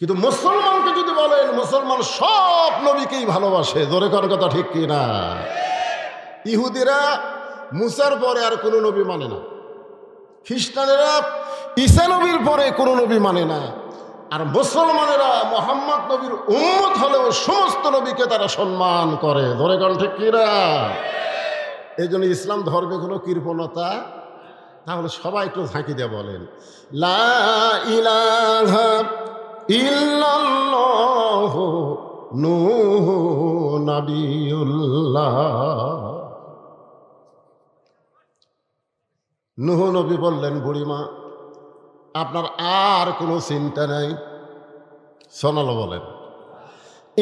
কিন্তু মুসলমানকে যদি বলেন, মুসলমান সব নবীকেই ভালোবাসে, জোরে কোন কথা ঠিক কি না? ইহুদিরা মুসার পরে আর কোনো নবী মানে না, খ্রিস্টানেরা ঈসা নবীর পরে কোনো নবী মানে না, আর মুসলমানেরা মোহাম্মদ নবীর উম্মত হলেও সমস্ত নবীকে তারা সম্মান করে, জোরে কোন ঠিক কি না? এই জন্য ইসলাম ধর্মে কোনো কৃপণতা। তাহলে সবাই একটু ঝাঁকি দিয়ে বলেন, লা ইলাহা ইল্লাল্লাহু নূহু নবিয়ুল্লাহ। নূহ নবী বললেন, বুড়িমা আপনার আর কোনো চিন্তা নাই। সোনালো বলেন,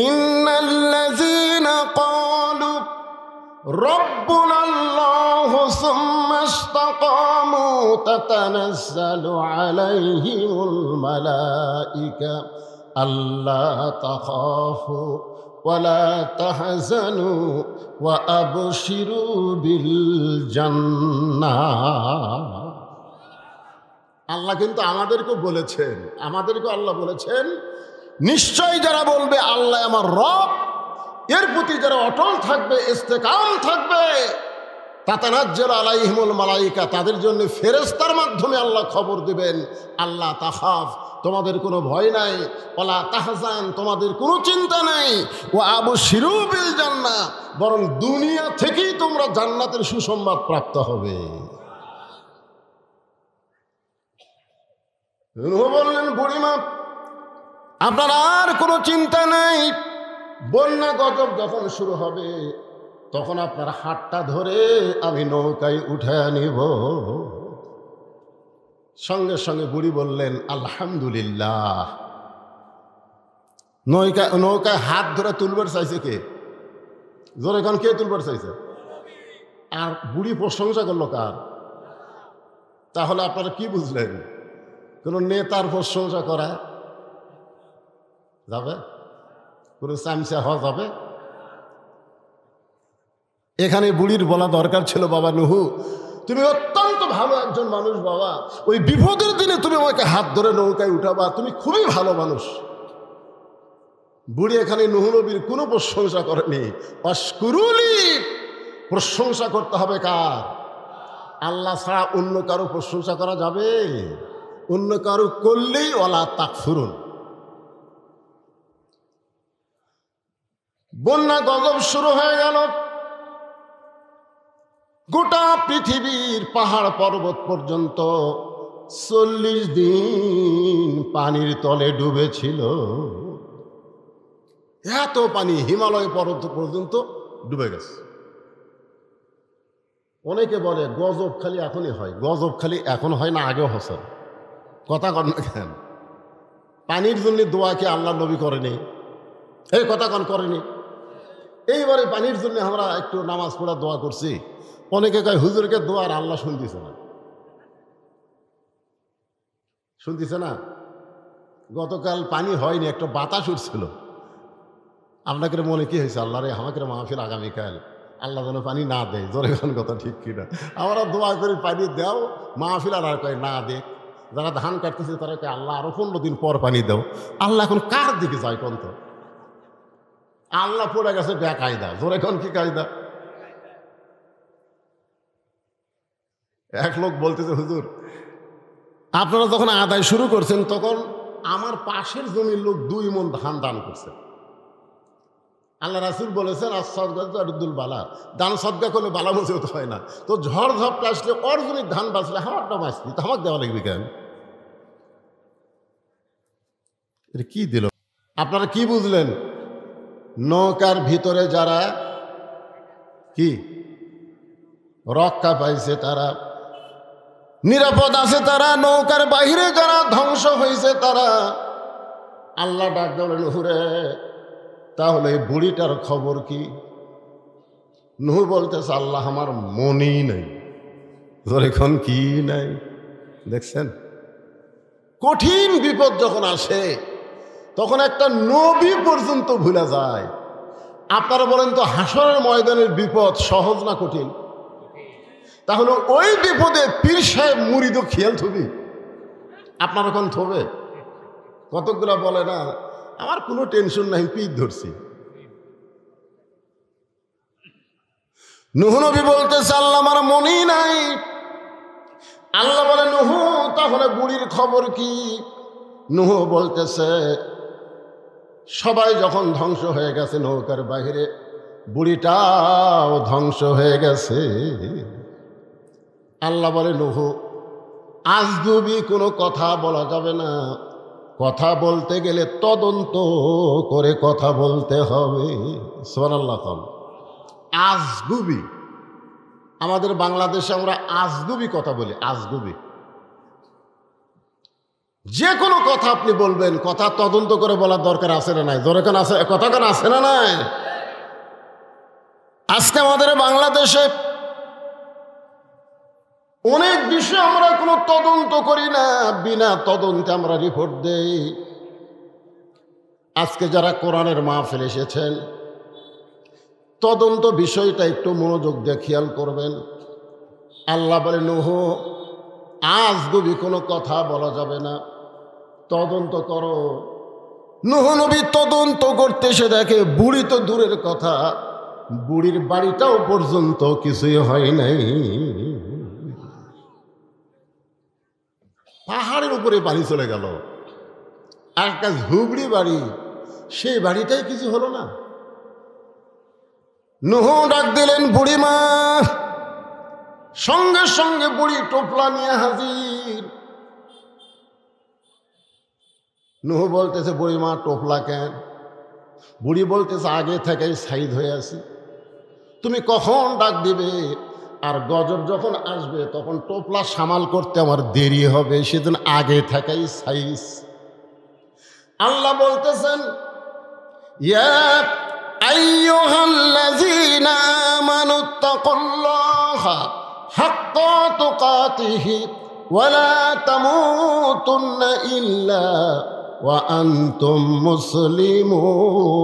ইন্নাল্লাযীনা ক্বালু রব্বুনাল্লাহু সুম্মা ইসতাকামু তাতানাজ্জালু আলাইহিমুল মালাইকা আল্লা তাখাফু ওয়ালা তাহজানু ওয়া আবশিরু বিল জান্নাহ। আল্লাহ কিন্তু আমাদেরকে বলেছেন, আল্লাহ বলেছেন, নিশ্চয় যারা বলবে আল্লাহ আমার রব, এর প্রতি যারা অটল থাকবে, ইস্তেকাম থাকবে, তাতানাজ্জালু আলাইহিমুল মালাইকা, তাদের জন্য ফেরেশতার মাধ্যমে আল্লাহ খবর দিবেন, আল্লাহ তাখাফ, তোমাদের কোনো ভয় নাই, ওয়ালা তাহজান, তোমাদের কোনো চিন্তা নাই, ওয়া আবশিরু বিল জান্নাহ, বরং দুনিয়া থেকেই তোমরা জান্নাতের সুসংবাদ প্রাপ্ত হবে। নূহ বললেন, বুড়িমা আপনার আর কোনো চিন্তা নেই, বন্যা গজব যখন শুরু হবে তখন আপনার হাতটা ধরে আমি নৌকায় উঠে নিব। সঙ্গে সঙ্গে বুড়ি বললেন, আলহামদুলিল্লাহ। নৌকায় হাত ধরে তুলবার চাইছে কে? জোরে কান, কে তুলবার চাইছে? আর বুড়ি প্রশংসা করলো কার? তাহলে আপনারা কি বুঝলেন? কোন নেতার প্রশংসা করা যাবে? কোন চামচা হওয়া যাবে? এখানে বুড়ির বলা দরকার ছিল, বাবা নূহ তুমি অত্যন্ত ভালো একজন মানুষ, বাবা ওই বিপদের দিনে তুমি আমাকে হাত ধরে নৌকায় উঠাবা, তুমি খুবই ভালো মানুষ। বুড়ি এখানে নূহ নবীর কোনো প্রশংসা করেনি। অশকুরুলি, প্রশংসা করতে হবে কার? আল্লাহ ছাড়া অন্য কারো প্রশংসা করা যাবে? অন্য কারো করলেই ওয়ালা তাকফুরুন। বন্যা গজব শুরু হয়ে গেল, গোটা পৃথিবীর পাহাড় পর্বত পর্যন্ত 40 দিন পানির তলে ডুবেছিল। এত পানি হিমালয় পর্বত পর্যন্ত ডুবে গেছে। অনেকে বলে গজব খালি এখনই হয়, গজব খালি এখন হয় না, আগেও হচ্ছে। কথা কন না কেন? পানির জন্য দোয়া কি আল্লাহ নবী করেনি? এই কথা কন করেনি? এইবারে পানির জন্য আমরা একটু নামাজ পড়া দোয়া করছি, অনেকে কয় হুজুরকে দোয়ার আল্লাহ শুনতেছে না, শুনতেছে না। গতকাল পানি হয়নি, একটা বাতাস উঠছিল। আপনাকে মনে কি হয়েছে? আল্লাহ রে, আমাকে মাহফিল আগামীকাল, আল্লাহ যেন পানি না দেয়। জোরে কোন কথা ঠিক কিনা? আমরা দোয়া করি পানি দাও, মাহফিল আর কয় না দে। যারা ধান কাটতেছে তারা কয় আল্লাহ আরো 15 দিন পর পানি দাও। আল্লাহ এখন কার দিকে যায় কোন? তো আল্লাহ পড়ে গেছে বেকায়দা। জোরে কোন কি কায়দা? এক লোক বলতেছে, হুজুর আপনারা যখন আদায় শুরু করছেন তখন আমার পাশের জমির লোক 2 মণ ধান দান করছে। আল্লাহ রাসূল বলেছেন, আস-সাদকাতুল বালা, দান সদকা করলে বালা মুসিবত হয় না। তো ঝড় ঝাপটা আসলে ওর জমির ধান বাঁচলে আমারটা বাঁচলি, তো আমাকে দেওয়া লাগবে কেন? এটা কি দিল? আপনারা কি বুঝলেন? নৌকার ভিতরে যারা কি রক্ষা পাইছে, তারা নিরাপদ আছে, তারা নৌকার বাহিরে যারা ধ্বংস হয়েছে তারা। আল্লাহ ডাক দিলেন, হুরে তাহলে এই বুড়িটার খবর কি? নূহ বলতেছে, আল্লাহ আমার মনই নেই। এখন কি নাই? দেখছেন, কঠিন বিপদ যখন আসে তখন একটা নবী পর্যন্ত ভুলে যায়। আপনারা বলেন তো, হাসরের ময়দানের বিপদ সহজ না কঠিন? তাহলে ওই বিপদে পীর সাহেব মুরিদও খেয়াল থবি? আপনারা কোন থবে? কতগুলা বলে না, আমার কোনো টেনশন নাই, পিঠ ধরছি। নূহ নবী বলতেছে আল্লাহ আমার মনেই নাই। আল্লাহ বলে নূহ তাহলে বুড়ির খবর কি? নূহ বলতেছে সবাই যখন ধ্বংস হয়ে গেছে নৌকার বাহিরে, বুড়িটাও ধ্বংস হয়ে গেছে। আল্লাহ বলে নূহ আজগুবি কোনো কথা বলা যাবে না, কথা বলতে গেলে তদন্ত করে কথা বলতে হবে। সুবহানাল্লাহ। আজগুবি, আমাদের বাংলাদেশে আমরা আজগুবি কথা বলি। আজগুবি যে কোনো কথা আপনি বলবেন, কথা তদন্ত করে বলার দরকার আছে না নাই? দরকার আছে, কথা কেন আছে না নাই? আজকে আমাদের বাংলাদেশে অনেক বিষয় আমরা কোনো তদন্ত করি না, বিনা তদন্তে আমরা রিপোর্ট দেই। আজকে যারা কোরআনের মাহফিল এসেছেন, তদন্ত বিষয়টা একটু মনোযোগ দিয়ে খেয়াল করবেন। আল্লাহ বলে নূহ আজগুবি কোনো কথা বলা যাবে না, তদন্ত করো। নূহ নবী তদন্ত করতে এসে দেখে বুড়ি তো দূরের কথা, বুড়ির বাড়িটাও পর্যন্ত কিছুই হয় নাই। পাহাড়ের উপরে পানি চলে গেল, আর একটা ঝুবড়ি বাড়ি, সেই বাড়িটাই কিছু হলো না। নূহ ডাক দিলেন বুড়িমা, সঙ্গে সঙ্গে বুড়ি টোপলা নিয়ে হাজির। নূহ বলতেছে বুড়িমা টোপলা কেন? বুড়ি বলতেছে আগে থেকেই সাইদ হয়ে আছি, তুমি কখন ডাক দিবে আর গজব যখন আসবে তখন টোপলা সামাল করতে আমার দেরি হবে, সেদিন আগে থেকেই সাইজ। আল্লাহ বলতেছেন ইয়া আইয়ুহাল্লাযীনা আমানুত্তাকুল্লাহা হাক্কা তুকাতিহি ওয়া লা তামুতুন্না ইল্লা ওয়া আনতুম মুসলিমুন।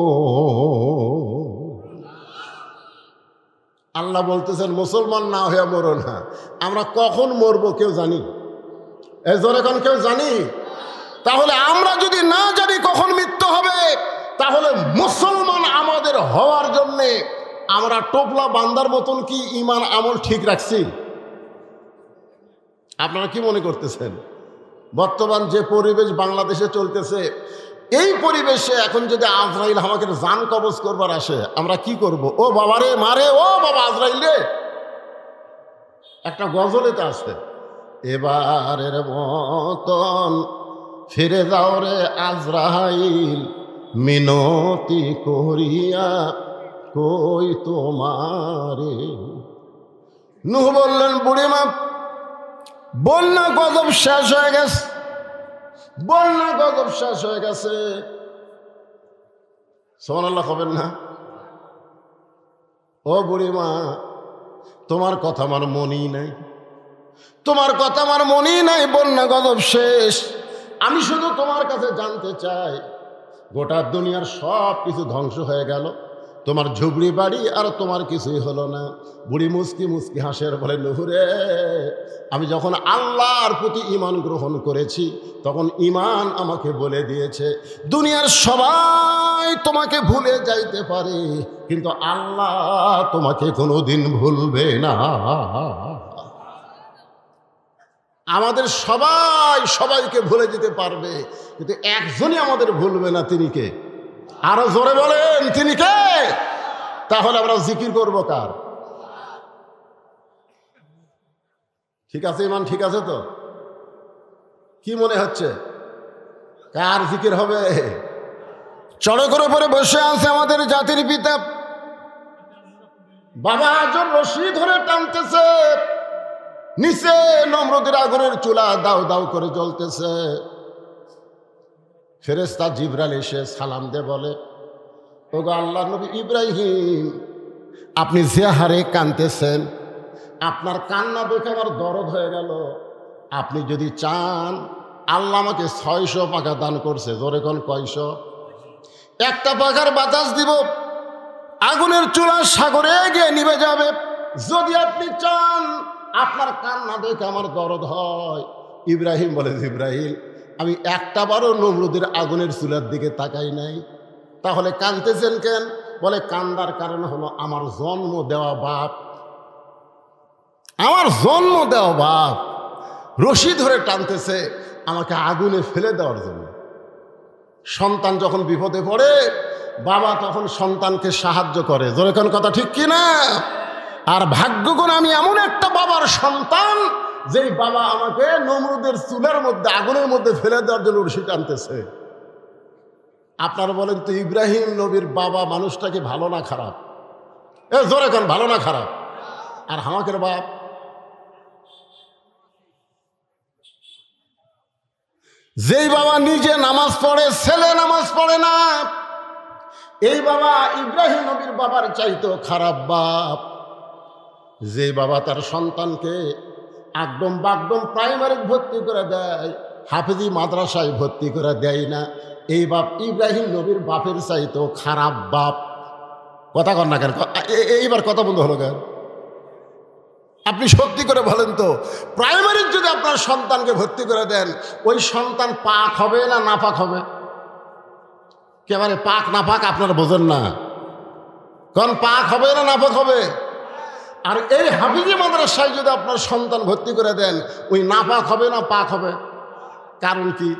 আল্লাহ বলতেছেন মুসলমান না হয়ে মরো না। আমরা কখন মরবো কেউ জানি? এই জোরে কোন কেউ জানি? তাহলে আমরা যদি না জানি কখন মৃত্যু হবে, তাহলে মুসলমান আমাদের হওয়ার জন্যে আমরা টোপলা বান্দার মতন কি ঈমান আমল ঠিক রাখছি? আপনারা কি মনে করতেছেন? বর্তমান যে পরিবেশ বাংলাদেশে চলতেছে, এই পরিবেশে এখন যদি আজরাইল আমাকে জান কবজ করবার আসে, আমরা কি করব? ও বাবারে মারে, ও বাবা আজরাইল রে। একটা গজলেতে আছে, এবারের মতন ফিরে যাও রে আজরাইল, মিনতি করিয়া কই তোমারে। নূহ বললেন বুড়িমা বন্যা গজব শেষ হয়ে গেছে, বন্যা গজব শেষ হয়ে গেছে। সুবহানাল্লাহ হবেন না? ও বুড়িমা তোমার কথা আমার মনেই নাই, তোমার কথা আমার মনেই নাই, বন্যা গজব শেষ। আমি শুধু তোমার কাছে জানতে চাই, গোটা দুনিয়ার সব কিছু ধ্বংস হয়ে গেল, তোমার ঝুবড়ি বাড়ি আর তোমার কিছুই হলো না। বুড়ি মুস্কি মুস্কি হাসের বলে নূহ রে, আমি যখন আল্লাহর প্রতি ঈমান গ্রহণ করেছি তখন ঈমান আমাকে বলে দিয়েছে দুনিয়ার সবাই তোমাকে ভুলে যাইতে পারে, কিন্তু আল্লাহ তোমাকে কোনোদিন ভুলবে না। আমাদের সবাই সবাইকে ভুলে যেতে পারবে, কিন্তু একজনই আমাদের ভুলবে না, তিনি কে? আরো জোরে বলেন, তিনি কে? তাহলে আমরা জিকির করবো কার? ঠিক আছে ইমান, ঠিক আছে তো? কি মনে হচ্ছে কার জিকির হবে? চড়কের উপরে বসে আছে আমাদের জাতির পিতা, বাবা আজর রশি ধরে টানতেছে, নিচে নমরুদের আগুনের চুলা দাউ দাউ করে জ্বলতেছে। ফেরেশতা জিবরাইল এসে সালাম দিয়ে বলে, ওগো আল্লাহর নবী ইব্রাহিম, আপনি যে হারে কাঁদতেছেন, আপনার কান্না দেখে আমার দরদ হয়ে গেল। আপনি যদি চান, আল্লাহ আমাকে 600 পাখা দান করছে। জোরে কোন কয়শো? একটা পাখার বাতাস দিব, আগুনের চুলা সাগরে গিয়ে নিভে যাবে। যদি আপনি চান আপনার কান্না দেখে আমার দরদ হয়। ইব্রাহিম বলে, জিবরাইল আমি একটা বারও নমরুদের আগুনের চুলার দিকে তাকাই নাই। তাহলে কাঁদতেছেন কেন? বলে কান্দার কারণ হলো আমার জন্ম দেওয়া বাপ, আমার জন্ম দেওয়া বাপ রশি ধরে টানতেছে আমাকে আগুনে ফেলে দেওয়ার জন্য। সন্তান যখন বিপদে পড়ে বাবা তখন সন্তানকে সাহায্য করে। জোরে কোন কথা ঠিক কিনা? আর ভাগ্য করে আমি এমন একটা বাবার সন্তান যেই বাবা আমাকে নমরুদের চুলার মধ্যে আগুনের মধ্যে ফেলে দেওয়ার জন্য রশি টানতেছে। আপনারা বলেন তো ইব্রাহিম নবীর বাবা মানুষটাকে ভালো না খারাপ? জোরে কোন ভালো না খারাপ? আর হামাকের বাপ যেই বাবা নিজে নামাজ পড়ে ছেলে নামাজ পড়ে না, এই বাবা ইব্রাহিম নবীর বাবার চাইতো খারাপ বাপ। যে বাবা তার সন্তানকে একদম বাকদম প্রাইমারি ভর্তি করে দেয়, হাফেজি মাদ্রাসায় ভর্তি করে দেয় না, এই বাপ ইব্রাহিম নবীর বাপের চাইতো খারাপ বাপ। কথা কন না কেন? এইবার কথা বন্ধ হলো কেন? আপনি সত্যি করে বলেন তো, প্রাইমারির যদি আপনার সন্তানকে ভর্তি করে দেন, ওই সন্তান পাক হবে না নাপাক হবে? একেবারে পাক নাপাক আপনারা বোঝেন না। কারণ পাক হবে না নাপাক হবে? আর এই হাফিজি মাদ্রাসায় যদি আপনার সন্তান ভর্তি করে দেন, ওই নাপাক হবে না পাক হবে? কারণ কি?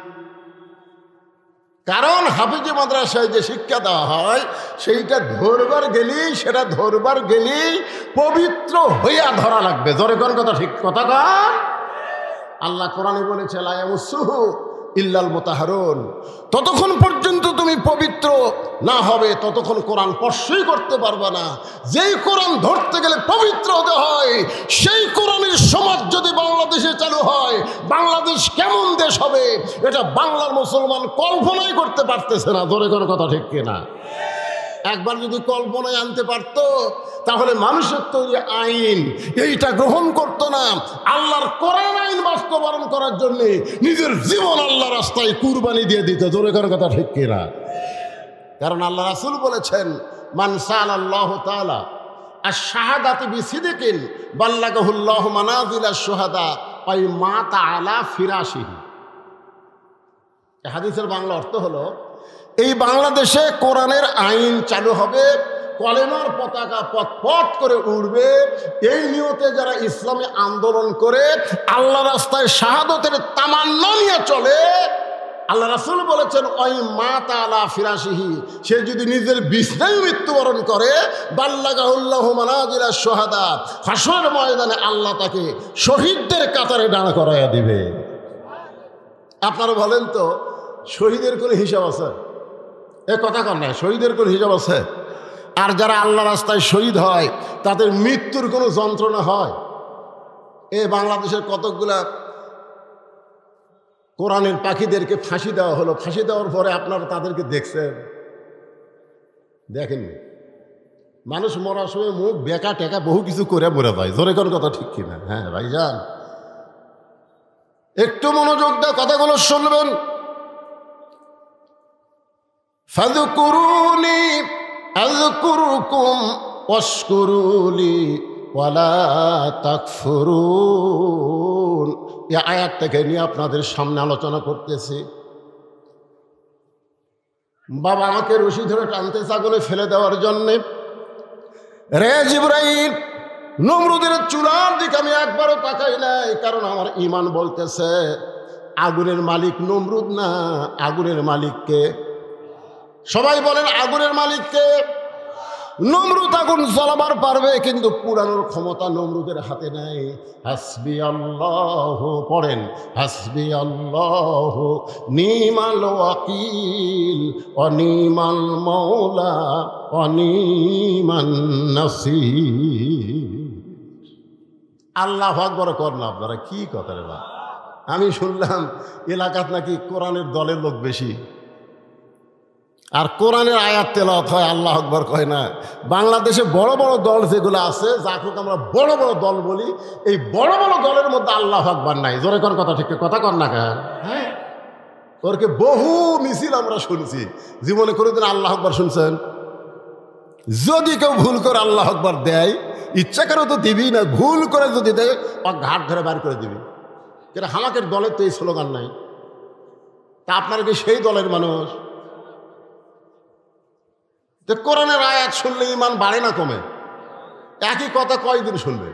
কারণ হাফিজি মাদ্রাসায় যে শিক্ষা দেওয়া হয় সেইটা ধরবার গেলেই পবিত্র হইয়া ধরা লাগবে। জোরে কোন কথা ঠিক? কথা কন। আল্লাহ কোরআনে বলেছে লা ইয়ামুসসুহু ইল্লাল মুতাহহারুন, ততক্ষণ পর্যন্ত তুমি পবিত্র না হবে ততক্ষণ কোরআন স্পর্শই করতে পারবে না। যেই কোরআন ধরতে গেলে পবিত্র হতে হয়, সেই কোরআনের সমাজ যদি বাংলাদেশে চালু হয়, বাংলাদেশ কেমন দেশ হবে এটা বাংলার মুসলমান কল্পনাই করতে পারতেছে না। জোরে কোনো কথা ঠিক কিনা? একবার যদি কল্পনায় আনতে পারত তাহলে মানুষের তৈরি আইন এইটা গ্রহণ করত না। আল্লাহর কোরআন আইন বাস্তবায়ন করার জন্য নিজের জীবন আল্লাহ রাস্তায় কুরবানি দিয়ে দিত। জোরে কোনো কথা ঠিক কিনা? কারণ আল্লাহ রাসূল বলেছেন মান সাআলাল্লাহু তাআলা আশ-শাহাদাতি বিসিদকিন বাল্লাগাহুল্লাহু মানাজিলাশ শুহাদা ওয়াই মাতা আলা ফিরাশিহি। এই হাদিসের বাংলা অর্থ হলো, এই বাংলাদেশে কোরআনের আইন চালু হবে, কলেমার পতাকা পথ করে উড়বে, এই নিয়তে যারা ইসলামী আন্দোলন করে আল্লাহ রাস্তায় শাহাদতের তামান্না নিয়ে চলে, আল্লাহ রাসূল বলেছেন ওই মাতা আলা ফিরাশিহি, সে যদি নিজের বিছানায় মৃত্যুবরণ করে বাল্লাগাহুল্লাহু মানাজিলাশ শুহাদা, হাসরের ময়দানে আল্লাহ তাকে শহীদদের কাতারে দাঁড় করাইয়া দিবে। আপনারা বলেন তো শহীদের কোনো হিসাব আছে? এ কথা কন না, শহীদের কোনো হিসাব আছে? আর যারা আল্লাহ রাস্তায় শহীদ হয় তাদের মৃত্যুর কোনো যন্ত্রণা হয়? এ বাংলাদেশের কতকগুলা কোরআনের পাখিদেরকে ফাঁসি দেওয়া হলো, ফাঁসি দেওয়ার পরে আপনারা তাদেরকে দেখছেন? দেখেননি? মানুষ মরার সময় মুখ বেকা টেকা বহু কিছু করে মরে যায়। জোরে কোন কথা ঠিক কিনা? হ্যাঁ ভাইজান, একটু মনোযোগ দিয়ে কথাগুলো শুনবেন। ফাযকুরুনি আযকুরুকুম ওয়াশকুরুলি ওয়ালা তাকফুরুন। এই আয়াতটাকে নিয়ে আপনাদের সামনে আলোচনা করতেছি। বাবা আমাকে রশি ধরে টানতে আগুনে ফেলে দেওয়ার জন্যে। রে জিবরাইল, নমরুদের চুলার দিকে আমি একবারও তাকাই নাই, কারণ আমার ঈমান বলতেছে আগুনের মালিক নমরুদ না, আগুনের মালিককে। সবাই বলেন আগুনের মালিককে। নমরুদ আগুন জ্বালাবার পারবে, কিন্তু পুরানোর ক্ষমতা নমরুদের হাতে নাই। হাসবি আল্লাহ পড়েন, হাসবি আল্লাহ নিমাল ওয়াকিল অনিমাল মৌলা অনিমান নাসির। আল্লাহু আকবার কর না আপনারা, কি কথা রে বা? আমি শুনলাম এলাকাত নাকি কোরআনের দলের লোক বেশি, আর কোরআনের আয়াত তেলাওয়াত হয়, আল্লাহ আকবার কয় না। বাংলাদেশে বড় বড় দল যেগুলো আছে, যাকে আমরা বড় বড় দল বলি, এই বড় বড় দলের মধ্যে আল্লাহ আকবার নাই। জোরে কোন কথা ঠিক কথা কর না কেন? হ্যাঁ, ওরকে বহু মিছিল আমরা শুনছি, জীবনে কোনোদিন আল্লাহ আকবার শুনছেন? যদি কেউ ভুল করে আল্লাহ আকবার দেয়, ইচ্ছা করে তো দিবি না, ভুল করে যদি দেয় ওর ঘাট ধরে বার করে দিবি। কিন্তু আমাদের দলের তো এই স্লোগান নাই। তা আপনারা কি সেই দলের মানুষ? তো কোরআনের আয়াত শুনলে ইমান বাড়ে না কমে? একই কথা কয়দিন শুনবে?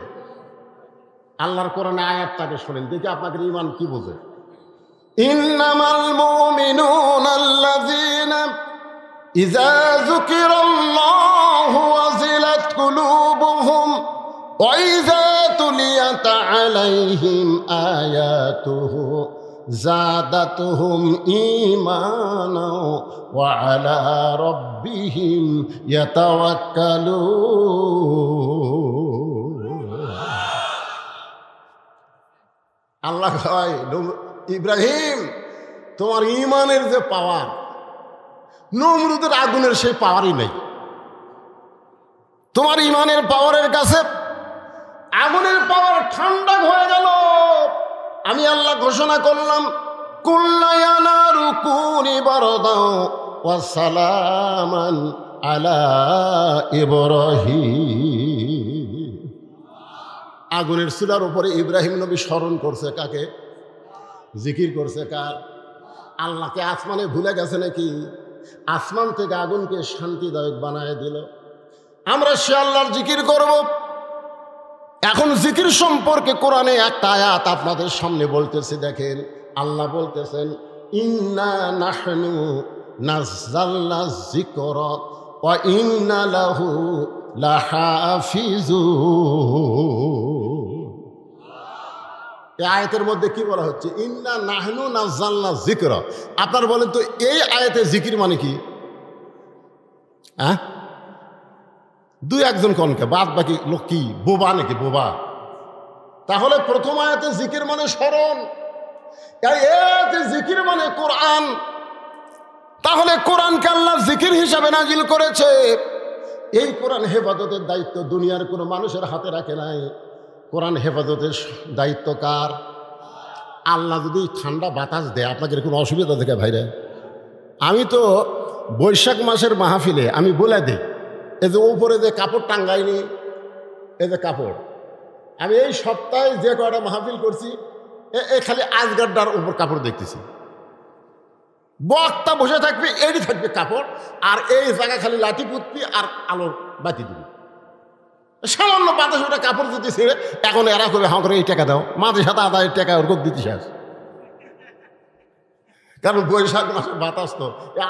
আল্লাহর কোরআনে আয়াতটাকে শোনেন, দেখি আপনাদের ইমান কি বোঝে। ইন্নামাল মুমিনুনা আল্লাযীনা ইযা যুকিরাল্লাহু ওয়াজিলাত কুলুবুহুম ওয়া ইযা তুলিয়াত আলাইহিম আয়াতুহু জাদাতুহুম ঈমানা ওয়া আলা রাব্বিহিম ইয়াতাওয়াক্কালুন। আল্লাহ কয়, ইব্রাহিম, তোমার ঈমানের যে পাওয়ার, নমরুদের আগুনের সেই পাওয়ারই নেই। তোমার ঈমানের পাওয়ারের কাছে আগুনের পাওয়ার ঠান্ডা হয়ে গেল। আমি আল্লাহ ঘোষণা করলাম, কুল্লা ইয়া নারু কুনি বারদাও ওয়া সালামান আলা ইব্রাহিম। আগুনের চুলার উপরে ইব্রাহিম নবী স্মরণ করছে কাকে? জিকির করছে কার? আল্লাহকে। আসমানে ভুলে গেছে নাকি? আসমান থেকে আগুনকে শান্তিদায়ক বানায় দিল। আমরা সে আল্লাহর জিকির করব। এখন জিকির সম্পর্কে কোরআনে একটা আয়াত আপনাদের সামনে বলতেছি, দেখেন। আল্লাহ বলতেছেন, ইন্না নাহনু নাযালনা যিকরা ওয়া ইন্না লাহু লাহাফিজুন। এই আয়াতের মধ্যে কি বলা হচ্ছে? ইন্না নাহনু নাযালনা যিকরা। আপনারা বলেন তো, এই আয়াতে জিকির মানে কি? হ্যাঁ, দুই একজন কনকে, বাদ বাকি লোক কি বোবা নাকি? বোবা। তাহলে প্রথম আয়াতে জিকির মানে স্মরণ, এতে জিকির মানে কোরআন। তাহলে কোরআনকে আল্লাহ জিকির হিসাবে নাজিল করেছে। এই কোরআন হেফাজতের দায়িত্ব দুনিয়ার কোনো মানুষের হাতে রাখে নাই। কোরআন হেফাজতের দায়িত্ব কার? আল্লাহ যদি ঠান্ডা বাতাস দেয়, আপনাদের কোনো অসুবিধা থাকে ভাইরা? আমি তো বৈশাখ মাসের মাহফিলে আমি বলে দিই, এই যে উপরে যে কাপড় টাঙ্গাইনি, এই যে কাপড়, আমি এই সপ্তাহে যে কয়টা মাহফিল করছি, এ খালি আজগাড্ডার উপর কাপড় দেখতেছি। বক্তা বসে থাকবে, এরই থাকবে কাপড়, আর এই জায়গা খালি লাঠি পুতবি আর আলোর বাতি দিবি। সামান্য বাতাস ওটা কাপড় দিতে ছেড়ে এখন এরা করে হাঁ করে এই টাকা দাও, মাঝে সাথে আদায়ের টাকা ওরকম দিতে শেষ। কারণ বৈশাখ মাসের বাতাস তো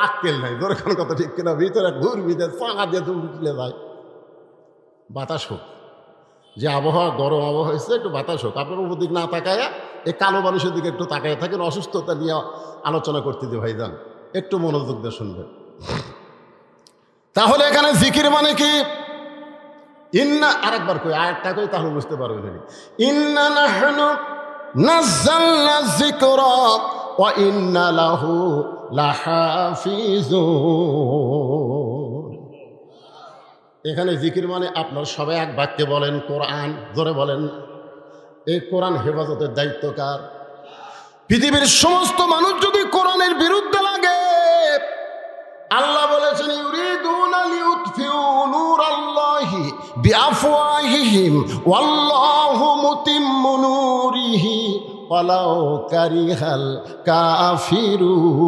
আক্কেল নাই, ধরে কোনো কথা ঠিক কিনা, ভিতরে ঘুরবিদের ফাঁকা দিয়ে তুমি তুলে যায়। বাতাস হোক, যে আবহাওয়া গরম আবহাওয়া হয়েছে, একটু বাতাস হোক। আপনার উপর দিক না তাকায়া এই কালো মানুষের দিকে একটু তাকায় থাকেন। অসুস্থতা নিয়ে আলোচনা করতে দিয়ে ভাইজান, একটু মনোযোগ দিয়ে শুনবেন। তাহলে এখানে জিকির মানে কি? ইন্না, আরেকবার কই আয়াতটা কই, তাহলে বুঝতে পারবেন। ইন্না নাহনু নাযালনা যিকরা ওয়া ইন্না লাহু লাহাফিজুন। এখানে জিকির মানে আপনার সবাই এক বাক্যে বলেন কোরআন, জোরে বলেন। এই কোরআন হেফাজতের দায়িত্ব কার? পৃথিবীর সমস্ত মানুষ যদি কোরআনের বিরুদ্ধে লাগে, আল্লাহ বলেছেন, ইউরিদুনা লিউতফিউ নূরাল্লাহি বিআফওয়াহিহিম ওয়াল্লাহু মুতিম্মু নূরিহি ওয়ালাউ কারিহাল কাফিরুন।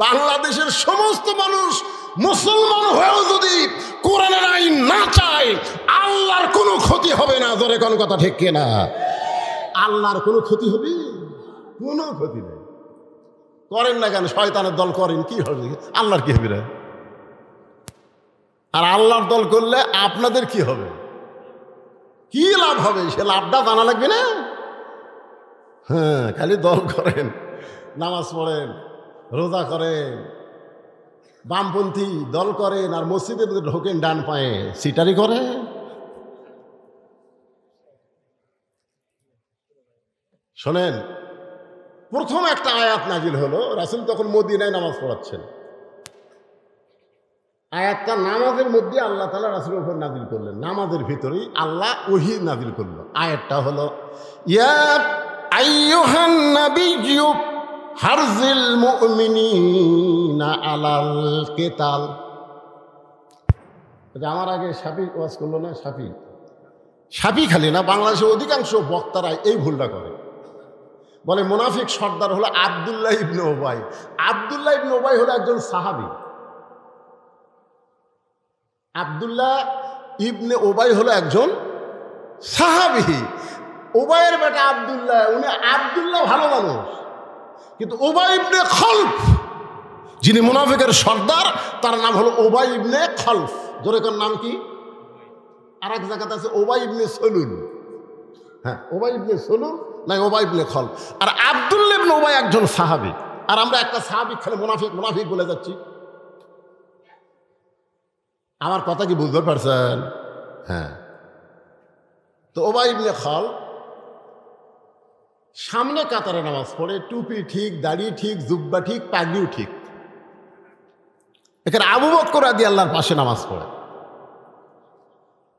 বাংলাদেশের সমস্ত মানুষ মুসলমান হয়েও যদি কোরআনের আইন না চায়, আল্লাহর কোনো ক্ষতি হবে না। জোরে কোন কথা ঠিক কিনা? আল্লাহর কোনো ক্ষতি হবে? কোনো ক্ষতি নেই। করেন না কেন? শয়তানের দল করেন, কি হবে? আল্লাহর কি হবে? আর আল্লাহর দল করলে আপনাদের কি হবে? কি লাভ হবে? সে লাভটা জানা লাগবে না? হ্যাঁ, খালি দল করেন, নামাজ পড়েন, রোজা করেন, বামপন্থী দল করেন, আর মসজিদে ঢোকেন ডান পায়ে, সিটারি করে। শোনেন, প্রথম একটা আয়াত নাজিল হলো, রাসূল তখন মদিনায় নামাজ পড়াচ্ছেন। আয়াতটা নামাজের মধ্যে আল্লাহ তাআলা রাসূলের উপর নাজিল করলেন। নামাজের ভিতরেই আল্লাহ ওহী নাজিল করলো। আয়াতটা হলো, ইয়া আইয়ুহান নাবিয়্যু হারজিল মুমিনিনা আলাল কিতাল। আমার আগে শাফি ওয়াজ করলো না? শাফি খালি না, বাংলাদেশের অধিকাংশ বক্তারা এই ভুলটা করে। বলে মুনাফিক সর্দার হলো আব্দুল্লাহ ইবনে উবাই। আব্দুল্লাহ ইবনে উবাই হলো একজন সাহাবী। আব্দুল্লাহ ইবনে উবাই হলো একজন সাহাবী। উবাইয়ের বেটা আব্দুল্লাহ, উনি আব্দুল্লাহ ভালো মানুষ, কিন্তু উবাই ইবনে খলফ যিনি মুনাফিকের সর্দার তার নাম হলো উবাই ইবনে খলফ। জোরেকার নাম কি? আর এক জায়গাতে আছে উবাই ইবনে সলুল। হ্যাঁ, উবাই ইবনে সলুল না উবাই ইবনে খলফ। আর আব্দুল্লাহ ইবনে উবাই একজন সাহাবী। আর আমরা একটা সাহাবী খেলে মুনাফিক মুনাফিক বলে যাচ্ছি। আমার কথা কি বুঝতে পারছেন? হ্যাঁ। তো উবাই ইবনে খলফ সামনে কাতারে নামাজ পড়ে, টুপি ঠিক, দাড়ি ঠিক, জুব্বা ঠিক, পাগড়িও ঠিক। এখানে আবু বকর রাদিয়াল্লাহর পাশে নামাজ পড়ে।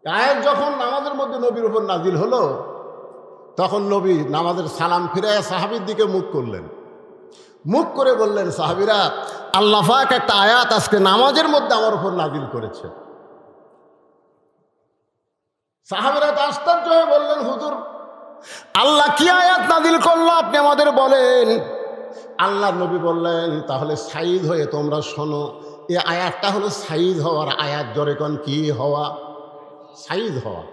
আয়াত যখন নামাজের মধ্যে নবীর উপর নাজিল হলো, তখন নবী নামাজের সালাম ফিরায় সাহাবীর দিকে মুখ করলেন। মুখ করে বললেন, সাহাবীরা, আল্লাহ পাক একটা আয়াত আজকে নামাজের মধ্যে আমার উপর নাজিল করেছে। সাহাবীরা তো আশ্চর্য হয়ে বললেন, হুজুর, আল্লাহ কি আয়াত নাজিল করলো আপনি আমাদের বলেন। আল্লাহ নবী বললেন, তাহলে সাইদ হয়ে তোমরা শোনো। এই আয়াতটা হলো সাইদ হওয়ার আয়াত। জোরে কোন কি হওয়া? সাইদ হওয়া।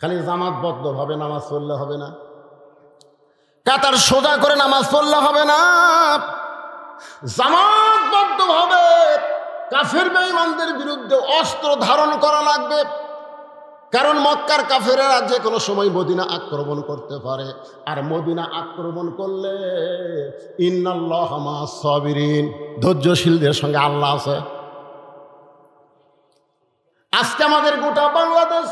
খালি জামাতবদ্ধভাবে নামাজ পড়লে হবে না, কাতার সোজা করে নামাজ পড়লে হবে না, জামাতবদ্ধভাবে কাফের বেঈমানদের বিরুদ্ধে অস্ত্র ধারণ করা লাগবে। কারণ মক্কার কাফেরেরা যে কোনো সময় মদিনা আক্রমণ করতে পারে, আর মদিনা আক্রমণ করলে ইন্নাল্লাহা মা'আস সাবিরিন, ধৈর্যশীলদের সঙ্গে আল্লাহ আছে। আজকে আমাদের গোটা বাংলাদেশ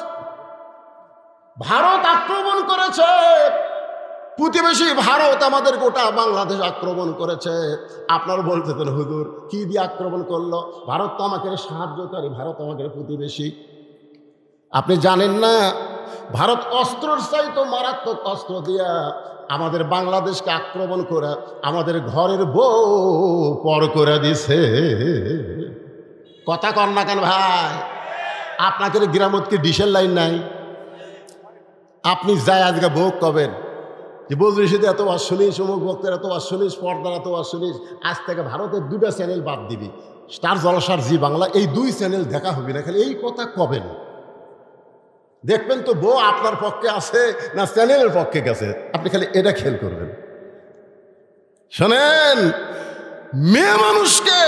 ভারত আক্রমণ করেছে, প্রতিবেশী ভারত আমাদের গোটা বাংলাদেশ আক্রমণ করেছে। আপনারা বলতেছেন, হুজুর কি দিয়ে আক্রমণ করলো? ভারত তো আমাদের সাহায্যকারী, ভারত আমাদের প্রতিবেশী। আপনি জানেন না, ভারত অস্ত্রের চাইতো মারাত্মক অস্ত্র দিয়া আমাদের বাংলাদেশকে আক্রমণ করে আমাদের ঘরের বউ পর করে দিছে। কথা কন না কেন ভাই? আপনাদের গ্রামত কি ডিশের লাইন নাই? আপনি যাই আজকে ভোগ কবেন যে বজরিশিতে এত বার শুনিস, অমুক ভক্তের এত বার শুনিস, পর্দার এত বার শুনিস, আজ থেকে ভারতের দুটা চ্যানেল বাদ দিবি, স্টার জলসার জি বাংলা, এই দুই চ্যানেল দেখা হবে না। খালি এই কথা কবেন, দেখবেন তো বউ আপনার পক্ষে আছে না চ্যানেলের পক্ষে গেছে। আপনি খালি এটা খেয়াল করবেন। শোনেন, মেয়ে মানুষকে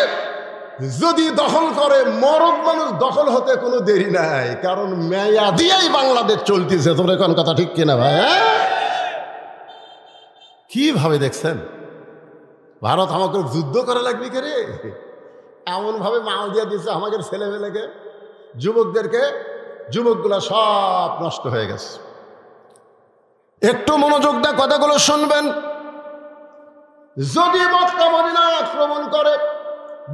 যদি দখল করে, মরদ মানুষ দখল হতে কোনো দেরি নাই। কারণ মেয়া দিয়েই বাংলাদেশ চলতেছে। তোমরা কোন কথা ঠিক কিনা ভাই? কিভাবে দেখছেন? ভারত আমাকে যুদ্ধ করা লাগবে কে রে? এমন ভাবে মাল দিয়ে দিচ্ছে আমাদের ছেলেমেয়েকে, যুবকদেরকে। যুবকগুলা সব নষ্ট হয়ে গেছে। একটু মনোযোগ দিয়ে কথাগুলো শুনবেন। যদি মক্কা মদিনা আক্রমণ করে,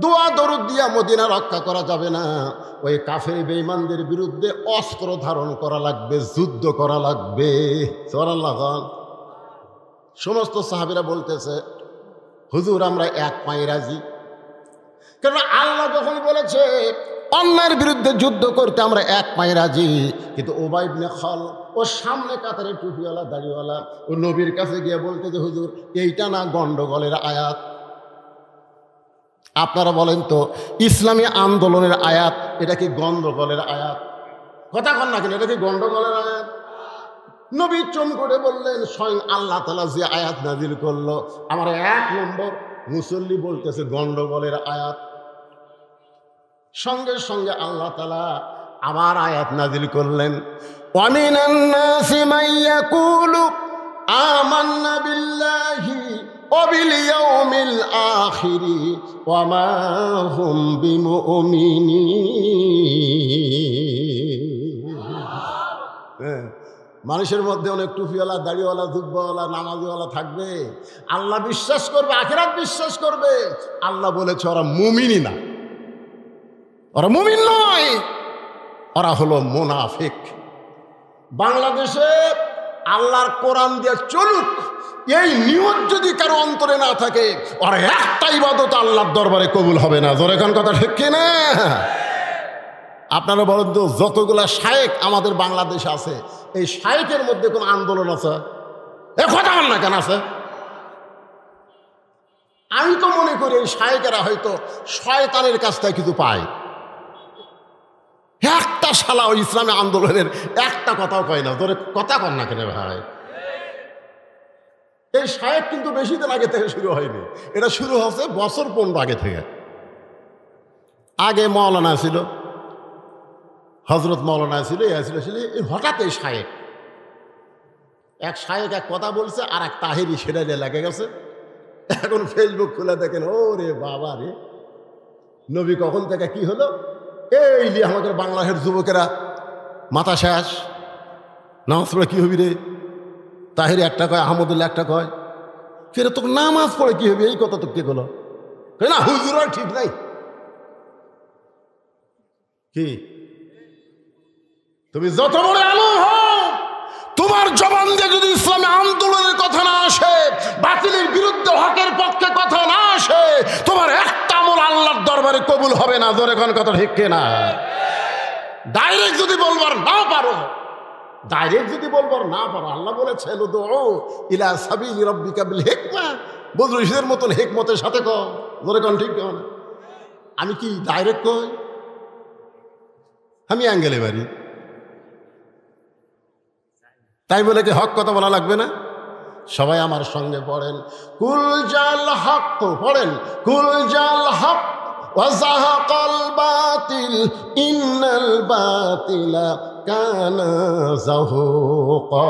দোয়া দরুদ দিয়া মদিনা রক্ষা করা যাবে না। ওই কাফের বেঈমানদের বিরুদ্ধে অস্ত্র ধারণ করা লাগবে, যুদ্ধ করা লাগবে। সুবহানাল্লাহ। সমস্ত সাহাবীরা বলতেছে, হুজুর আমরা এক পায়ে রাজি। কারণ আল্লাহ যখন বলেছে অন্যায়ের বিরুদ্ধে যুদ্ধ করতে আমরা এক পায়ে রাজি। কিন্তু উবাই ইবনে খলফ, ও সামনে কাতারে টুপিওয়ালা দাড়িওয়ালা, ও নবীর কাছে গিয়ে বলতে যে, হুজুর এইটা না গন্ডগোলের আয়াত? আপনারা বলেন তো, ইসলামী আন্দোলনের আয়াত এটা কি গন্ডগোলের আয়াত? কথা কন না কেন, এটা কি গন্ডগোলের আয়াত? নবী চম করে বললেন, স্বয়ং আল্লাহ তাআলা যে আয়াত নাজিল করলো, আমার এক নম্বর মুসল্লি বলতেছে গন্ডগোলের আয়াত। সঙ্গে সঙ্গে আল্লাহ তাআলা আবার আয়াত নাজিল করলেন, ওয়ামিনান নাসি মান ইয়াকুলু আমান্না বিল্লাহি ওয়া বিল ইয়াউমিল আখিরি ওয়া মা হুম বিমুমিনিন। মানুষের মধ্যে অনেক টুপিওয়ালা, দাড়িওয়ালা, জুব্বাওয়ালা, নামাজিওয়ালা থাকবে। আল্লাহ বিশ্বাস করবে, আখিরাত বিশ্বাস করবে। আল্লাহ বলেছে ওরা মুমিনই না, ওরা মুমিন নয়, ওরা হলো মুনাফিক। বাংলাদেশে আল্লাহর কোরআন দিয়ে চলুক, এই নিয়ত যদি কারো অন্তরে না থাকে, ওর একটা ইবাদত আল্লাহর দরবারে কবুল হবে না। জোরে কোন কথা ঠিক কিনা? আপনারা বলেন তো, যতগুলা শায়েখ আমাদের বাংলাদেশে আছে, এই শায়েখের মধ্যে কোন আন্দোলন আছে? এ কথা বল না কেন আছে? আমি তো মনে করি এই শায়েকেরা হয়তো শয়তানের কাছ থেকে কিছু পায়। একটা শালা ওই ইসলামী আন্দোলনের একটা কথাও কয় না, তোরে কথা কর না কেন ভাই? এই শায়েক কিন্তু বেশি দিন আগে থেকে শুরু হয়নি, এটা শুরু হচ্ছে বছর 15 আগে থেকে। আগে মৌলানা ছিল, হজরত মৌলানা ছিল, হঠাৎ এই শায়েক, এক শায়েক এক কথা বলছে আর এক তাহেরি সেটা লেগে গেছে। এখন ফেসবুক খুলে দেখেন, ও রে বাবা রে, নবী কখন থেকে কি হলো, এই যে আমাদের বাংলাদেশের যুবকেরা মাথা শেষ, নামাজ পড়ে কি হবি রে? তাহেরি একটা কয়, আহমদুল্লাহ একটা কয়, ফের তোর নামাজ পড়ে কি হবে, এই কথা তো কে বলো না, হুজুর ঠিক নাই কি? তুমি যত বড় আলম হও, তোমার জবান দিয়ে যদি ইসলামী আন্দোলনের কথা না আসে, বাতিলের বিরুদ্ধে হকের পক্ষে কথা না আসে, তোমার একটা আমল আল্লাহর দরবারে কবুল হবে না। জোরে কোন কথা ঠিক না? ডাইরেক্ট যদি বলবার না পারো, আল্লাহ বলেছে ইলা সাবিলি রাব্বিকা বিল হিকমা, বদরুশদের মতন হিকমতের সাথে কও। জোরে কোন ঠিক না? আমি কি ডাইরেক্ট কই? আমি অ্যাঙ্গেলে বাড়ি, তাই বলে কি হক কথা বলা লাগবে না? সবাই আমার সঙ্গে পড়েন, কুল জাল হক, পড়েন কুল জাল হক ওয়া যাহাকাল বাতিল ইন্নাল বাতিলা কানা যাহুকা।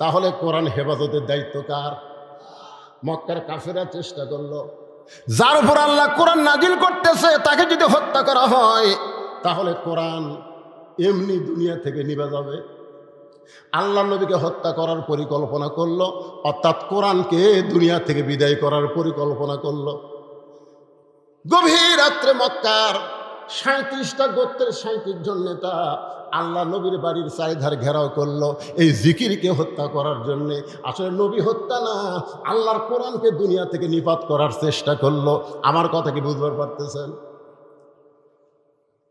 তাহলে কোরআন হেফাজতের দায়িত্ব কার? মক্কার কাফেররা চেষ্টা করলো, যার উপর আল্লাহ কোরআন নাজিল করতেছে তাকে যদি হত্যা করা হয়, তাহলে কোরআন এমনি দুনিয়া থেকে নিভে যাবে। আল্লাহ নবীকে হত্যা করার পরিকল্পনা করলো, অর্থাৎ কোরআনকে দুনিয়া থেকে বিদায় করার পরিকল্পনা করলো। গভীর রাত্রে মক্কার 37টা গোত্রের 37 জন নেতা আল্লাহ নবীর বাড়ির চারিধার ঘেরাও করলো এই জিকিরকে হত্যা করার জন্যে। আসলে নবী হত্যা না, আল্লাহর কোরআনকে দুনিয়া থেকে নিপাত করার চেষ্টা করলো। আমার কথা কি বুঝতে পারতেছেন?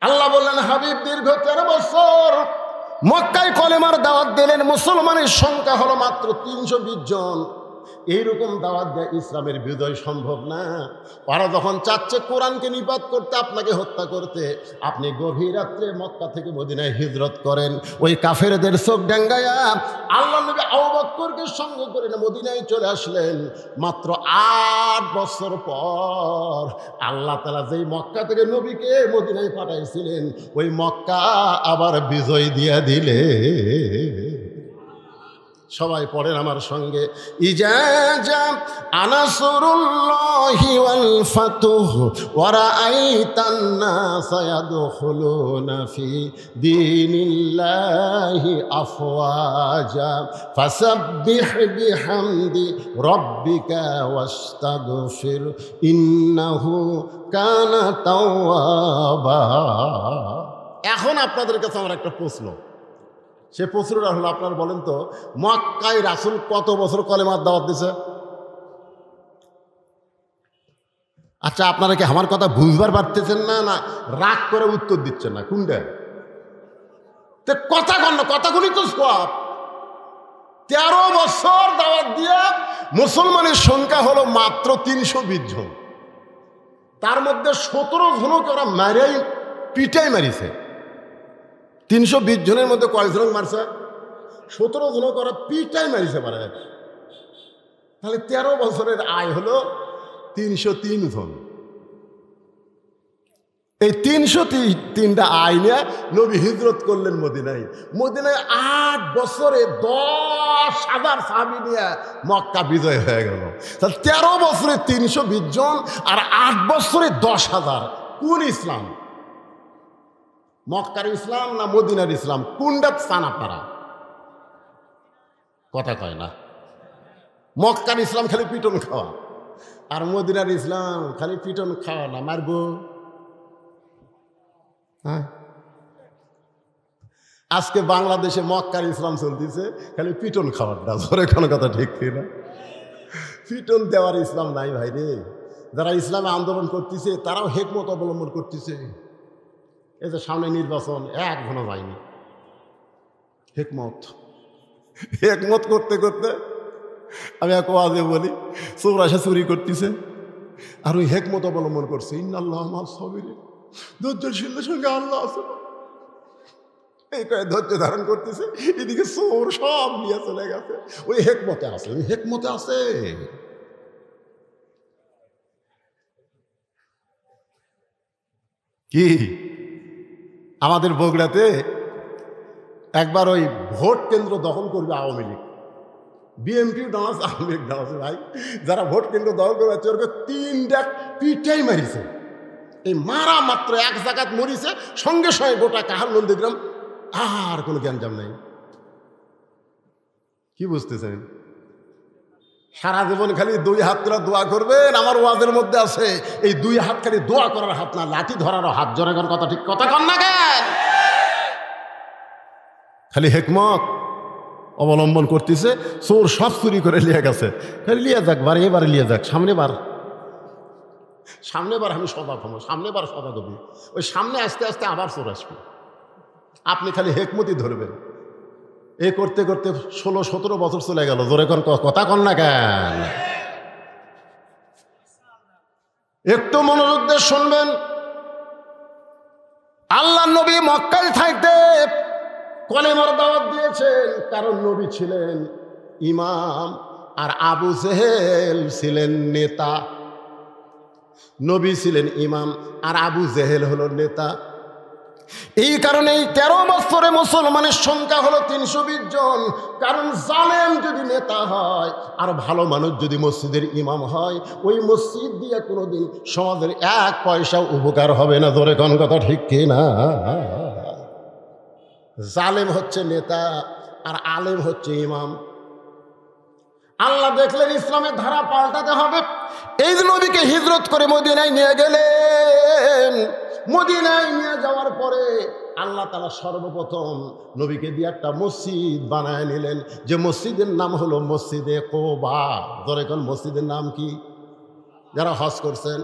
আল্লাহ বললেন, হাবিব দীর্ঘ 13 বছর মক্কায় কলেমার দাওয়াত দিলেন, মুসলমানের সংখ্যা হলো মাত্র 320 জন। এইরকম দাওয়াত দেয় ইসলামের বিজয় সম্ভব না। ওরা যখন চাচ্ছে কোরআনকে নিপাত করতে, আপনাকে হত্যা করতে, আপনি গভীর রাত্রে মক্কা থেকে মদিনায় হিজরত করেন। ওই কাফেরদের চোখ ডাঙ্গায়া আল্লাহ নবী আবু বকরকে সঙ্গে করে মদিনায় চলে আসলেন। মাত্র 8 বছর পর আল্লাহ তাআলা যেই মক্কা থেকে নবীকে মদিনায় পাঠাইছিলেন, ওই মক্কা আবার বিজয় দিয়া দিলে। সবাই পড়েন আমার সঙ্গে, ইজা জা আনাসরুল্লাহি ওয়াল ফাতুহ ওয়া রাআইতান নাসা ইয়াদখুলুনা ফি দীনিল্লাহি আফওয়াজা ফাসাব্বিহ বিহামদি রাব্বিকা ওয়াস্তাগফির ইন্নাহু কানা তাওয়াবা। এখন আপনাদের কাছে আমার একটা প্রশ্ন, সে প্রশ্নটা হলো, আপনার বলেন তো, মক্কায় রাসূল কত বছর কলেমার দাওয়াত দিছে? আচ্ছা, আপনারা কি আমার কথা বুঝবার পারতেছেন না, না রাগ করে উত্তর দিচ্ছেন না? কোনটা? কথা কন না, কথাগুলি তো সব। 13 বছর দাওয়াত দিয়ে মুসলমানের সংখ্যা হলো মাত্র 320 জন। তার মধ্যে 17 জনকে ওরা মারাই পিটাই মারিছে। 320 জনের মধ্যে কয়জন মারছে? 17 জনকে ওরা পিটাই মারিছে পারে। তাহলে 13 বছরের আয় হলো 303 জন। এই 303টা আয় নিয়ে নবী হিজরত করলেন মদিনায়। মদিনায় 8 বছরে 10,000 সাহাবী নিয়ে মক্কা বিজয় হয়ে গেল। তাহলে 13 বছরে 320 জন আর 8 বছরে 10,000। কোন ইসলাম? মক্কার ইসলাম না মদিনার ইসলাম? কোনটা চান আপনারা? কথা কয় না। মক্কার ইসলাম খালি পিটন খাওয়া, আর মদিনার ইসলাম খালি পিটন খাওয়া না, মারবো। হ্যাঁ, আজকে বাংলাদেশে মক্কার ইসলাম চলতেছে, খালি পিটন খাওয়ারটা। ধরে কোনো কথা ঠিক না, পিটন দেওয়ার ইসলাম নাই ভাই রে। যারা ইসলামে আন্দোলন করতেছে তারাও হিকমত অবলম্বন করতেছে। এই যে সামনে নির্বাচন, এক ঘন যায়নি, হিকমত হেকমত করতে করতে আমি এক ওয়াজে বলি, চোর আসে চুরি করতেছে, আর ওই হেকমত অবলম্বন করছে, ইন্নাল্লাহ আমার সবিরে, ধৈর্যশীলদের সঙ্গে আল্লাহ আছে। এই কয়ে ধৈর্য ধারণ করতেছে, এদিকে চোর সব নিয়ে চলে গেছে। ওই হেকমতে আছে, ওই হেকমতে আছে। কি আমাদের বগুড়াতে একবার ওই ভোট কেন্দ্র দখল করবে আওয়ামী লীগ, বিএনপিও ডান্স, আওয়ামী লীগ ডান্স। ভাই যারা ভোট কেন্দ্র দখল করে চলবে, 3টা পিঠাই মারিছে। এই মারা মাত্র এক জায়গাত মরিছে, সঙ্গে সঙ্গে গোটা কাহার নন্দীগ্রাম আর কোনো জ্ঞানজাম নাই। কি বুঝতেছেন? সারা জীবন খালি 2 হাত করে দোয়া করবেন। আমার ওয়াজের মধ্যে আছে, এই 2 হাত খালি দোয়া করার হাত না, লাঠি ধরারও হাত। জোরে কোন কথা, ঠিক কথা কন না কেন? খালি হেকমত অবলম্বন করতেছে, চোর সব চুরি করে লিয়ে গেছে, খালি লিয়ে যাক, বার এবার লিয়ে যাক, সামনেবার আমি সদা কমো, সামনেবার সদা দেবো। ওই সামনে আস্তে আস্তে আবার চোর আসবে, আপনি খালি হেকমতই ধরবেন। এই করতে করতে 16-17 বছর চলে গেল। জোরে কোন কথা কন না কেন? একটু মনোযোগ দিয়ে শুনবেন। আল্লাহ নবী মক্কায় থাকতে কলেমার দাওয়াত দিয়েছেন, কারণ নবী ছিলেন ইমাম আর আবু জেহেল ছিলেন নেতা। নবী ছিলেন ইমাম আর আবু জেহেল হলো নেতা। এই কারণে 13 বছরে মুসলমানের সংখ্যা হলো 320 জন। কারণ জালেম যদি নেতা হয় আর ভালো মানুষ যদি মসজিদের ইমাম হয়, ওই মসজিদ দিয়ে কোনোদিন সমাজের 1 পয়সাও উপকার হবে না। জোরে কোন কথা, ঠিক কিনা? জালেম হচ্ছে নেতা আর আলেম হচ্ছে ইমাম। আল্লাহ দেখলেন ইসলামের ধারা পাল্টাতে হবে, এই যে নবীকে হিজরত করে মদিনায় নিয়ে গেলেন। মদিনায় নিয়ে যাওয়ার পরে আল্লাহ তাআলা সর্বপ্রথম নবীকে দিয়ে একটা মসজিদ বানায় নিলেন, যে মসজিদের নাম হলো মসজিদে কোবা। ধরে কোন মসজিদের নাম কি? যারা হজ করছেন,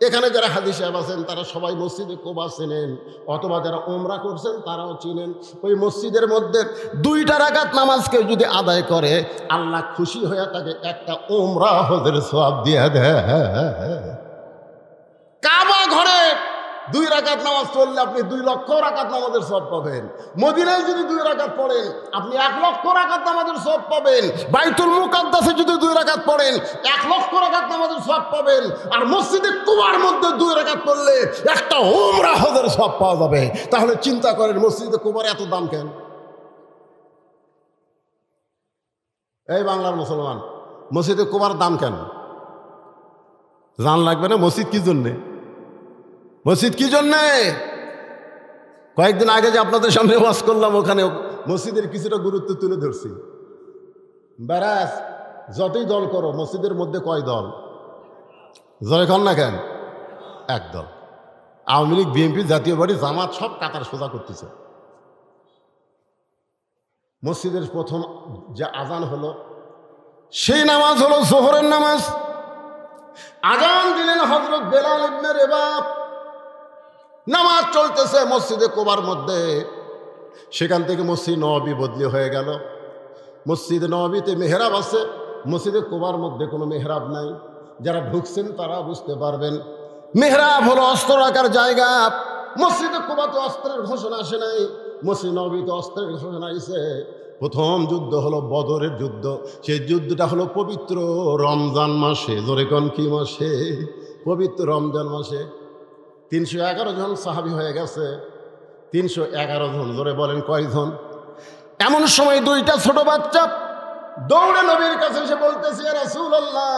এখানে যারা হাজী সাহেব আছেন, তারা সবাই মসজিদে কোবা চেনেন, অথবা যারা উমরা করছেন তারাও চিনেন। ওই মসজিদের মধ্যে 2টা রাকাত নামাজ কেউ যদি আদায় করে, আল্লাহ খুশি হয়ে তাকে একটা উমরা হজের সওয়াব দিয়ে দেয়। কাবা ঘরে 2 রাকাত নামাজ পড়লে আপনি 2 লক্ষ রাকাত নামাজের সওয়াব পাবেন। মদিনায় যদি 2 রাকাত পড়েন, আপনি 1 লক্ষ রাকাত নামাজের সওয়াব পাবেন। বাইতুল মুকাদ্দাসে যদি 2 রাকাত পড়েন, 1 লক্ষ রাকাত নামাজের সওয়াব পাবেন। আর মসজিদে কুবার মধ্যে 2 রাকাত পড়লে একটা উমরা হজের সওয়াব পাওয়া যাবে। তাহলে চিন্তা করেন, মসজিদে কুবার এত দাম কেন? এই বাংলার মুসলমান, মসজিদে কুবার দাম কেন জান লাগবে না? মসজিদ কি জন্যে? মসজিদ কি জন্যে? কয়েকদিন আগে যে আপনাদের সামনে ওয়াজ করলাম, ওখানে মসজিদের কিছুটা গুরুত্ব তুলে ধরছি। ব্যারাস যতই দল করো, মসজিদের মধ্যে কয় দল? জয় খান না কেন? 1 দল। আওয়ামী লীগ, বিএনপি, জাতীয় পার্টি, জামাত সব কাতার সোজা করতেছে। মসজিদের প্রথম যে আজান হলো, সেই নামাজ হলো জোহরের নামাজ। আজান দিলেন হযরত বেলাল ইবনে রেবাব। নামাজ চলতেছে মসজিদে কোবার মধ্যে। সেখান থেকে মসজিদ নববী বদলি হয়ে গেল। মসজিদ নববীতে মেহরাব আছে, মসজিদে কোবার মধ্যে কোনো মেহরাব নাই। যারা ঢুকছেন তারা বুঝতে পারবেন। মেহরাব হলো অস্ত্র রাখার জায়গা। মসজিদে কোবাতে অস্ত্রের ঘোষণা আসে নাই, মসজিদ নববীতে অস্ত্রের ঘোষণা আসে। প্রথম যুদ্ধ হলো বদরের যুদ্ধ। সেই যুদ্ধটা হলো পবিত্র রমজান মাসে। জোরে কোন কি মাসে? পবিত্র রমজান মাসে। 311 জন সাহাবী হয়ে গেছে। 311 জন। জোরে বলেন কয়জন? এমন সময় 2টা ছোট বাচ্চা দৌড়ে নবীর কাছে এসে বলতেছে, ইয়া রাসূলুল্লাহ,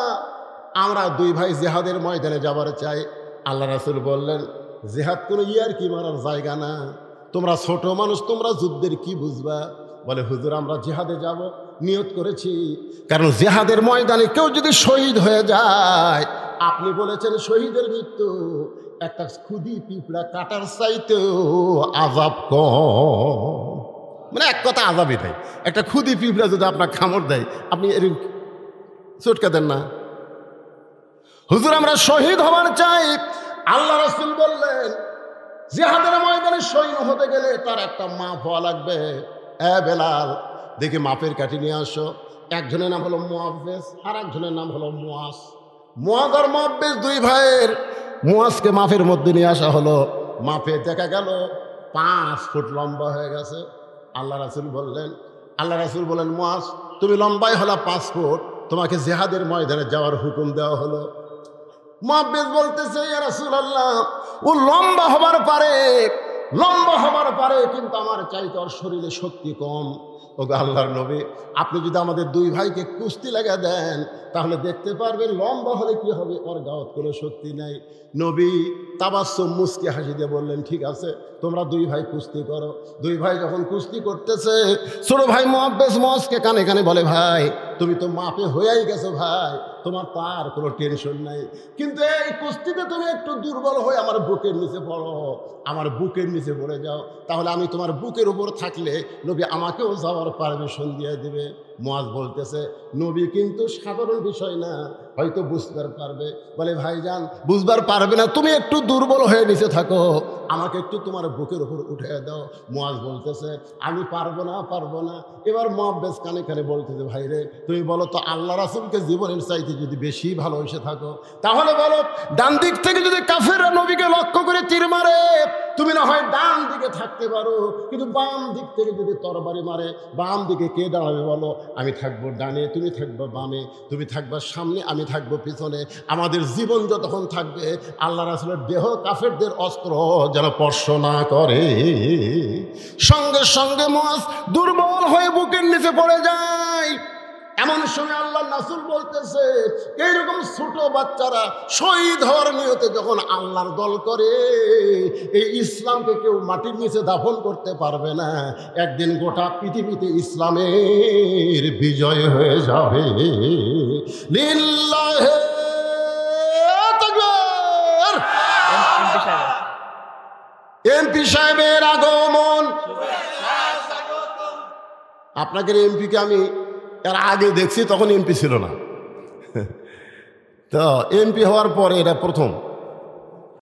আমরা 2 ভাই জিহাদের ময়দানে যাবার চাই। আল্লাহ রাসূল বললেন, জিহাদ কোনো ইয়ার কি মারার জায়গা না, তোমরা ছোট মানুষ, তোমরা যুদ্ধের কি বুঝবা? বলে, হুজুর আমরা জিহাদে যাব, নিয়ত করেছি। কারণ জিহাদের ময়দানে কেউ যদি শহীদ হয়ে যায়, আপনি বলেছেন শহীদের মৃত্যু একটা খুদি পিঁপড়া কাটার চাইতেও আযাব কম। মানে এক কথা আযাবই নাই। একটা খুদি পিঁপড়া যদি আপনার কামড় দেয়, আপনি এরকম চটকে দেন না? হুজুর আমরা শহীদ হবার চাই। আল্লাহ রাসূল বললেন, জিহাদের ময়দানে শহীদ হতে গেলে তার একটা মা হওয়া লাগবে। বেলাল, দেখি মাপের কাঠি নিয়ে আসো। একজনের নাম হলো মুআফেজ, আর একজনের নাম হলো মুআজ। মুআজ আর মুআফেজ দুই ভাইয়ের। মুআজকে মাপের মধ্যে নিয়ে আসা হলো। মাপে দেখা গেল 5 ফুট লম্বা হয়ে গেছে। আল্লাহ রাসূল বললেন মুআজ, তুমি লম্বাই হলো 5 ফুট, তোমাকে জিহাদের ময়দানে যাওয়ার হুকুম দেওয়া হলো। মুআফেজ বলতেছে, ইয়া রাসূলুল্লাহ, ও লম্বা হবার পারে, কিন্তু আমার চাইতে ওর শরীরে শক্তি কম। ওগো আল্লাহর নবী, আপনি যদি আমাদের দুই ভাইকে কুস্তি লাগা দেন তাহলে দেখতে পারবেন লম্বা হলে কি হবে, ওর গাওয়াত কোনো শক্তি নাই। নবী তাবাসসুম মুস্কি হাসি দিয়ে বললেন, ঠিক আছে, তোমরা দুই ভাই কুস্তি করো। দুই ভাই যখন কুস্তি করতেছে, ছোট ভাই মুআফেজ মুআজকে কানে কানে বলে, ভাই তুমি তো মাপে হয়েই গেছো ভাই, তোমার তার কোনো টেনশন নাই, কিন্তু এই কুস্তিতে তুমি একটু দুর্বল হয়ে আমার বুকের নিচে পড়ো, আমার বুকের নিচে পড়ে যাও, তাহলে আমি তোমার বুকের উপর থাকলে নবী আমাকেও যাওয়ার পারমিশন দিয়ে দেবে। মুআজ বলতেছে, নবী কিন্তু সাধারণ বিষয় না, হয়তো বুঝতে পারবে। বলে, ভাইজান বুঝবার পারবে না, তুমি একটু দুর্বল হয়ে নিচে থাকো, আমাকে একটু তোমার বুকের উপর উঠে দাও। মুআজ বলতেছে, আমি পারবো না। এবার মুআফেজ কানে কানে বলতেছে, ভাই রে, তুমি বলো তো, আল্লাহ রাসূলকে জীবনের চাইতে যদি বেশি ভালোবেসে থাকো, তাহলে বলো, ডান দিক থেকে যদি কাফেররা নবীকে লক্ষ্য করে তীর মারে, তুমি না হয় ডান দিকে থাকতে পারো, কিন্তু বাম দিক থেকে যদি তরবারি মারে, বাম দিকে কে দাঁড়াবে বলো? আমি থাকবো ডানে, তুমি থাকবো বামে, তুমি থাকবা সামনে, আমি থাকবো পিছনে। আমাদের জীবন যতক্ষণ থাকবে আল্লাহ রাসূলের দেহ কাফেরদের অস্ত্র যেন স্পর্শ না করে। সঙ্গে সঙ্গে মুআজ দুর্বল হয়ে বুকের নিচে পড়ে যায়। এমন সময় আল্লাহ রাসূল বলতেছে, এইরকম ছোট বাচ্চারা শহীদ হওয়ার নিয়তে যখন আল্লাহর দল করে, এই ইসলামকে কেউ মাটির নিচে দাফন করতে পারবে না। একদিন গোটা পৃথিবীতে ইসলামের বিজয় হয়ে যাবে। লিল্লাহে তাকবীর। এমপি সাহেবের আগমন। আপনাদের এমপিকে আমি এর আগে দেখছি, তখন এমপি ছিল না, তো এমপি হওয়ার পরে এটা প্রথম।